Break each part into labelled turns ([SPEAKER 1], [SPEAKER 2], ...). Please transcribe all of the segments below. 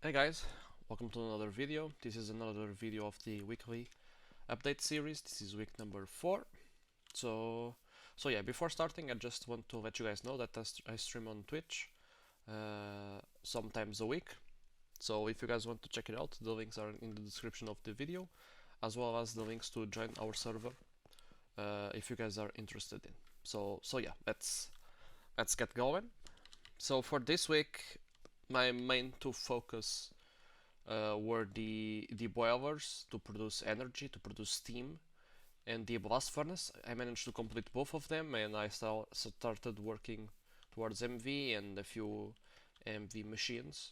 [SPEAKER 1] Hey guys, welcome to another video. This is another video of the weekly update series. This is week number 4. So, yeah, before starting, I just want to let you guys know that I stream on Twitch sometimes a week. So if you guys want to check it out, the links are in the description of the video, as well as the links to join our server if you guys are interested in. So yeah, let's get going. So for this week, my main two focus were the boilers to produce energy, to produce steam, and the blast furnace. I managed to complete both of them, and I started working towards MV and a few MV machines.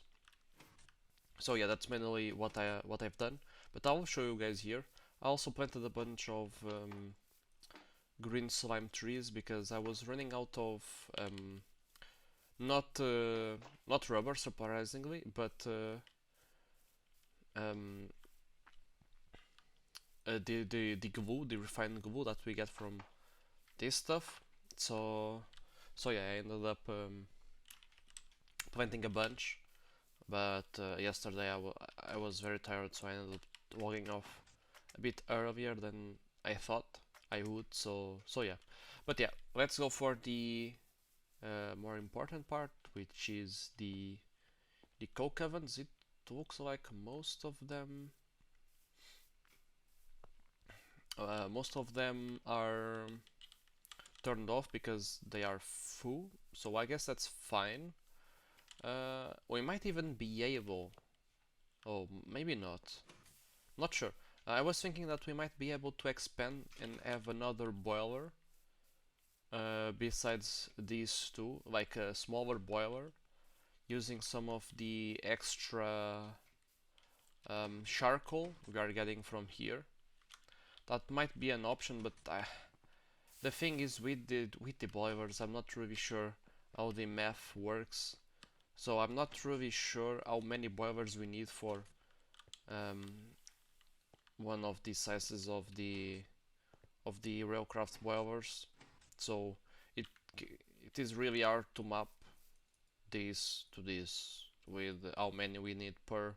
[SPEAKER 1] So yeah, that's mainly what I've done. But I'll show you guys here. I also planted a bunch of green slime trees because I was running out of not not rubber, surprisingly, but um, the glue, the refined glue that we get from this stuff. So yeah, I ended up planting a bunch, but yesterday I was very tired, so I ended up logging off a bit earlier than I thought I would. So yeah, but yeah, let's go for the more important part, which is the coke ovens. It looks like most of them are turned off because they are full, so I guess that's fine. We might even be able. Oh, maybe not. Not sure. I was thinking that we might be able to expand and have another boiler besides these two, like a smaller boiler, using some of the extra charcoal we are getting from here. That might be an option, but the thing is with the boilers, I'm not really sure how the math works. So I'm not really sure how many boilers we need for um, one of the sizes of the railcraft boilers. So it it is really hard to map this to this with how many we need per.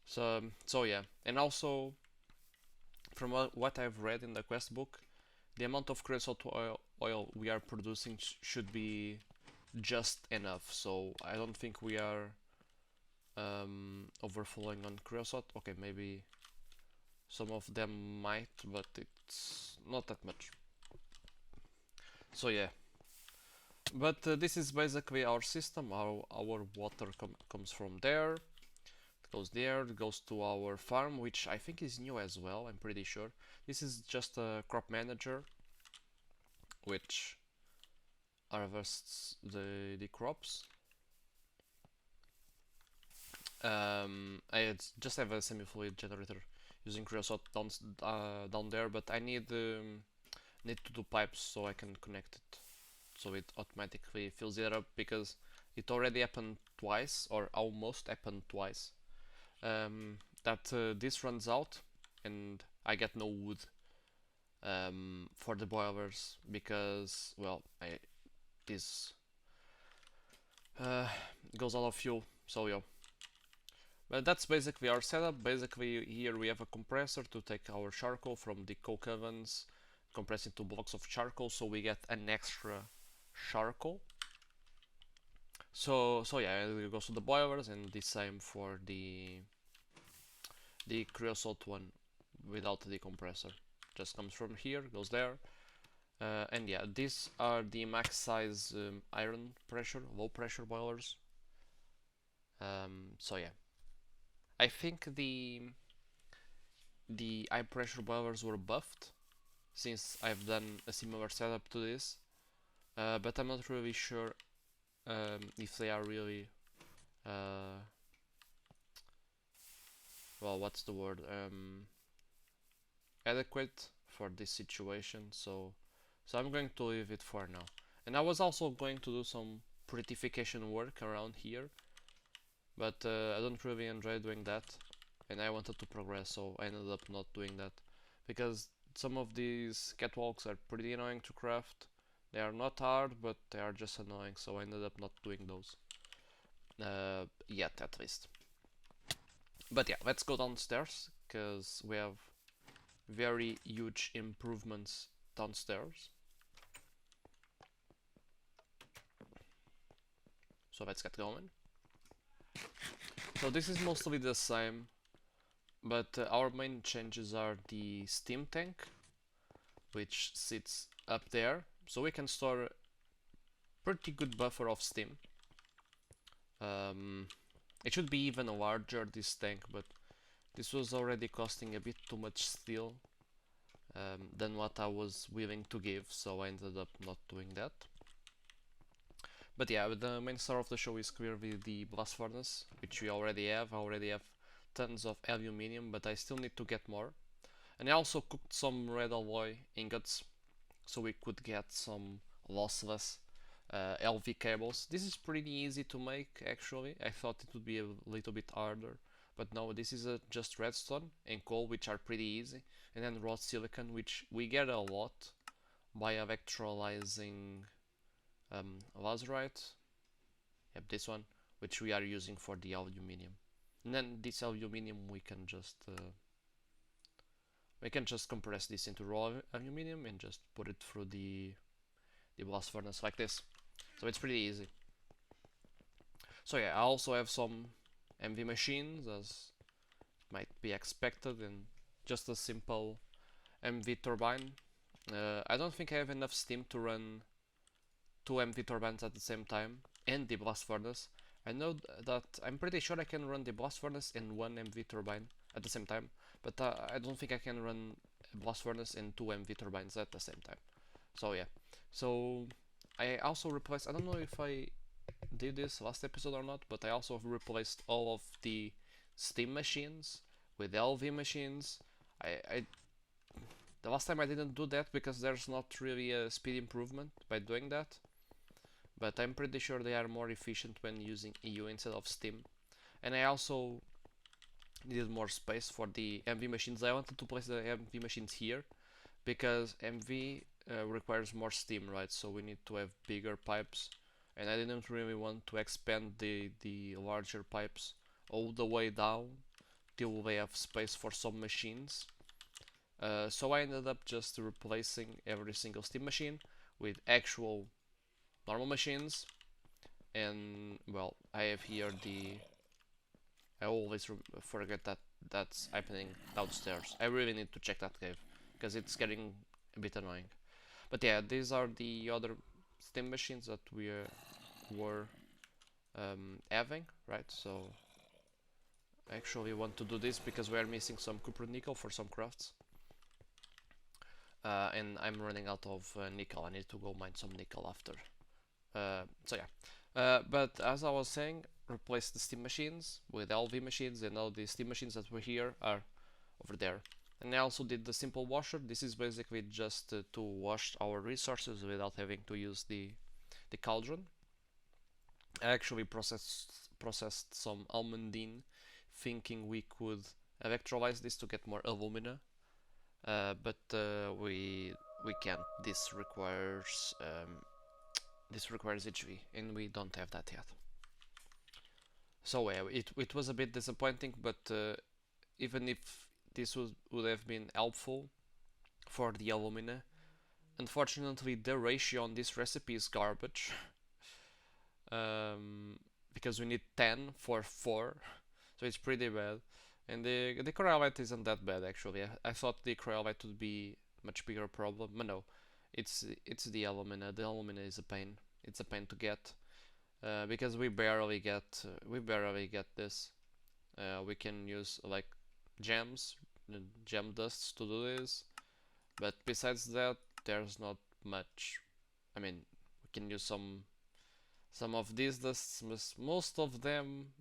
[SPEAKER 1] So yeah, and also from what I've read in the quest book, the amount of creosote oil we are producing should be just enough. So I don't think we are overflowing on creosote. Okay, maybe some of them might, but it's not that much. So yeah, but this is basically our system. Our water comes from there. It goes there. It goes to our farm, which I think is new as well. I'm pretty sure. This is just a crop manager, which harvests the crops. I just have a semi-fluid generator using creosote down there, but I need to do pipes so I can connect it, so it automatically fills it up because it already happened twice, or almost happened twice. That this runs out and I get no wood for the boilers because this uh, goes out of fuel. So yeah. But that's basically our setup. Basically here we have a compressor to take our charcoal from the coke ovens, compress into blocks of charcoal so we get an extra charcoal. So yeah, it goes to the boilers, and the same for the creosote one without the compressor. Just comes from here, goes there. And yeah, these are the max size iron pressure, low pressure boilers. So yeah, I think the high pressure boilers were buffed since I've done a similar setup to this, but I'm not really sure if they are really uh, well, what's the word, adequate for this situation. So I'm going to leave it for now. And I was also going to do some prettification work around here, but I don't really enjoy doing that, and I wanted to progress, so I ended up not doing that because some of these catwalks are pretty annoying to craft. They are not hard, but they are just annoying, so I ended up not doing those yet, at least. But yeah, let's go downstairs because we have very huge improvements downstairs. So let's get going. So this is mostly the same, but our main changes are the steam tank, which sits up there, so we can store pretty good buffer of steam. It should be even larger, this tank, but this was already costing a bit too much steel than what I was willing to give, so I ended up not doing that. But yeah, the main star of the show is clearly the blast furnace, which we already have. I already have tons of aluminium, but I still need to get more. And I also cooked some red alloy ingots, so we could get some lossless LV cables. This is pretty easy to make, actually. I thought it would be a little bit harder, but no, this is just redstone and coal, which are pretty easy, and then raw silicon, which we get a lot by electrolyzing lazurite. Yep, this one, which we are using for the aluminium. And then this aluminium we can just compress this into raw aluminium and just put it through the blast furnace like this. So it's pretty easy. So yeah, I also have some MV machines, as might be expected, and just a simple MV turbine. I don't think I have enough steam to run two MV turbines at the same time and the blast furnace. I know that I'm pretty sure I can run the blast furnace and one MV turbine at the same time, but I don't think I can run a blast furnace and two MV turbines at the same time. So yeah, so I also replaced, I don't know if I did this last episode or not, but I also replaced all of the steam machines with LV machines. I the last time I didn't do that because there's not really a speed improvement by doing that, but I'm pretty sure they are more efficient when using EU instead of steam. And I also needed more space for the MV machines. I wanted to place the MV machines here because MV requires more steam, right? So we need to have bigger pipes, and I didn't really want to expand the larger pipes all the way down till we have space for some machines. So I ended up just replacing every single steam machine with actual normal machines. And well, I have here I always forget that that's happening downstairs. I really need to check that cave because it's getting a bit annoying. But yeah, these are the other steam machines that we were having, right? So I actually want to do this because we are missing some copper nickel for some crafts. And I'm running out of nickel. I need to go mine some nickel after. So yeah. But as I was saying, replace the steam machines with LV machines, and all the steam machines that were here are over there. And I also did the simple washer. This is basically just to wash our resources without having to use the cauldron. I actually processed some almandine, thinking we could electrolyze this to get more alumina, but we can't. This requires HV, and we don't have that yet. So it was a bit disappointing, but even if this would have been helpful for the alumina, unfortunately the ratio on this recipe is garbage. Because we need 10 for 4, so it's pretty bad. And the cryolite isn't that bad actually. I thought the cryolite would be much bigger problem, but no, it's the alumina. The alumina is a pain. It's a pain to get because we barely get this. We can use like gems, gem dusts to do this, but besides that, there's not much. I mean, we can use some of these dusts. Most of them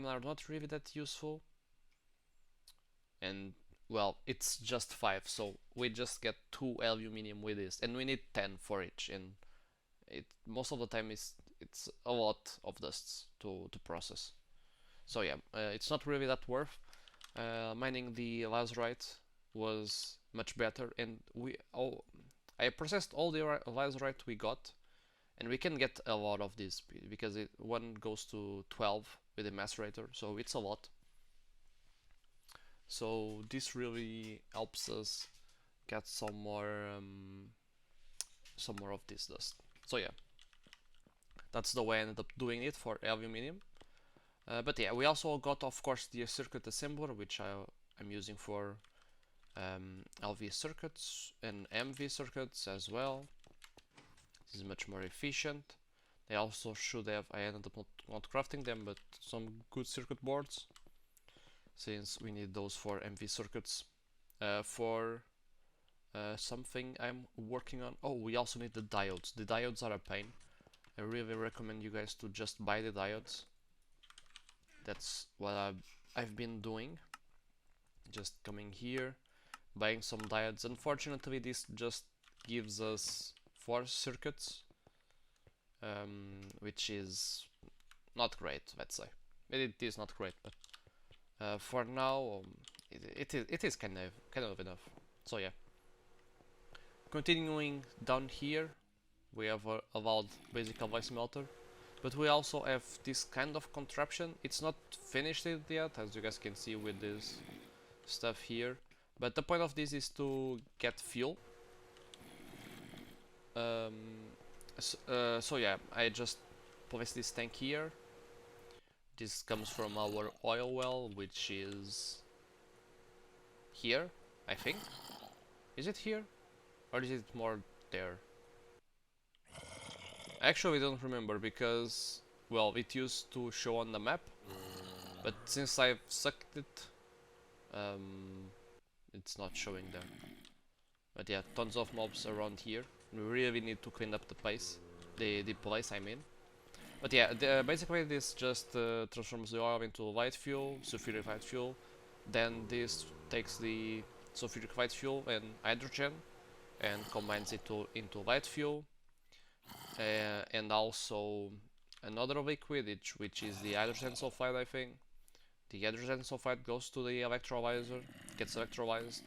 [SPEAKER 1] are not really that useful. And well, it's just 5, so we just get 2 aluminium with this, and we need 10 for each, and it most of the time it's a lot of dusts to process. So yeah, it's not really that worth. Mining the lazurite was much better, and I processed all the lazurite we got, and we can get a lot of this because one goes to 12 with the macerator, so it's a lot. So this really helps us get some more of this dust. So yeah, that's the way I ended up doing it for aluminium. But yeah, we also got, of course, the circuit assembler, which I'm using for LV circuits and MV circuits as well. This is much more efficient. They also should have, I ended up not crafting them, but some good circuit boards, since we need those for MV circuits. For something I'm working on. Oh, we also need the diodes. The diodes are a pain. I really recommend you guys to just buy the diodes. That's what I've been doing. Just coming here, buying some diodes. Unfortunately, this just gives us 4 circuits, which is not great, let's say. It is not great, but for now, it is kind of enough. So yeah. Continuing down here, we have a loud basic alloy smelter, but we also have this kind of contraption. It's not finished yet, as you guys can see with this stuff here, but the point of this is to get fuel. So yeah, I just placed this tank here. This comes from our oil well, which is here, I think. Is it here? Or is it more there? Actually, I don't remember because, well, it used to show on the map, but since I've sucked it, it's not showing there. But yeah, tons of mobs around here. We really need to clean up the place, the place I mean. But yeah, basically this just transforms the oil into light fuel, sulfuric light fuel. Then this takes the sulfuric light fuel and hydrogen and combines it into light fuel. And also another liquid, which is the hydrogen sulfide, I think. The hydrogen sulfide goes to the electrolyzer, gets electrolyzed.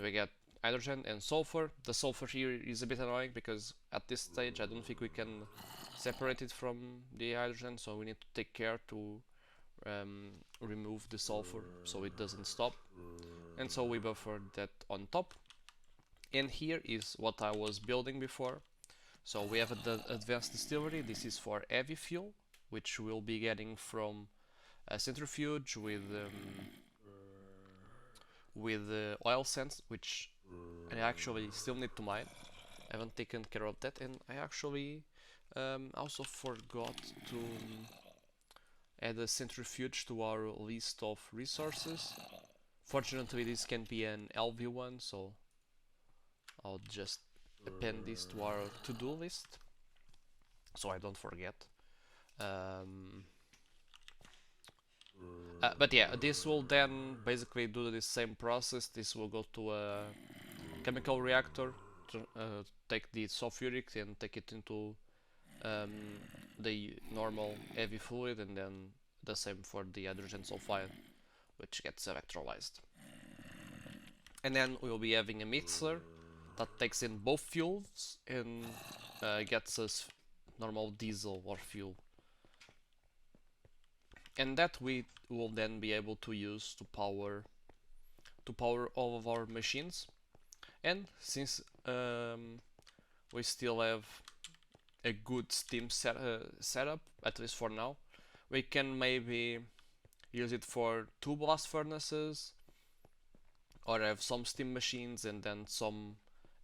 [SPEAKER 1] We get hydrogen and sulfur. The sulfur here is a bit annoying because at this stage I don't think we can separate it from the hydrogen, so we need to take care to remove the sulfur so it doesn't stop. And so we buffer that on top. And here is what I was building before. So we have the advanced distillery. This is for heavy fuel, which we'll be getting from a centrifuge with oil sands, which I actually still need to mine. I haven't taken care of that, and I actually also forgot to add a centrifuge to our list of resources. Fortunately, this can be an LV one, so I'll just append this to our to-do list so I don't forget. But yeah, this will then basically do the same process. This will go to a chemical reactor to take the sulfuric and take it into the normal heavy fluid, and then the same for the hydrogen sulfide, which gets electrolyzed. And then we'll be having a mixer that takes in both fuels and gets us normal diesel or fuel. And that we will then be able to use to power all of our machines. And since we still have a good steam setup, at least for now, we can maybe use it for 2 blast furnaces, or have some steam machines and then some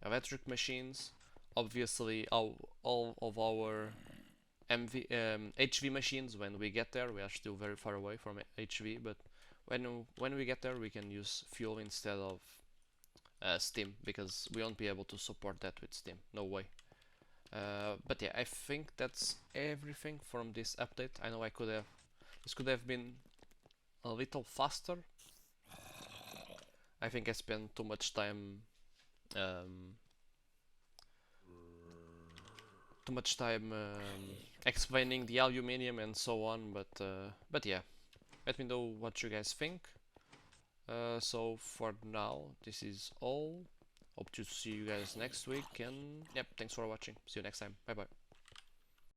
[SPEAKER 1] electric machines. Obviously all of our HV machines, when we get there, we are still very far away from HV, but when we get there we can use fuel instead of steam, because we won't be able to support that with steam, no way. But yeah, I think that's everything from this update. I know this could have been a little faster. I think I spent too much time explaining the aluminium and so on, but yeah, let me know what you guys think. So for now, this is all. Hope to see you guys next week, and yep, thanks for watching. See you next time. Bye bye.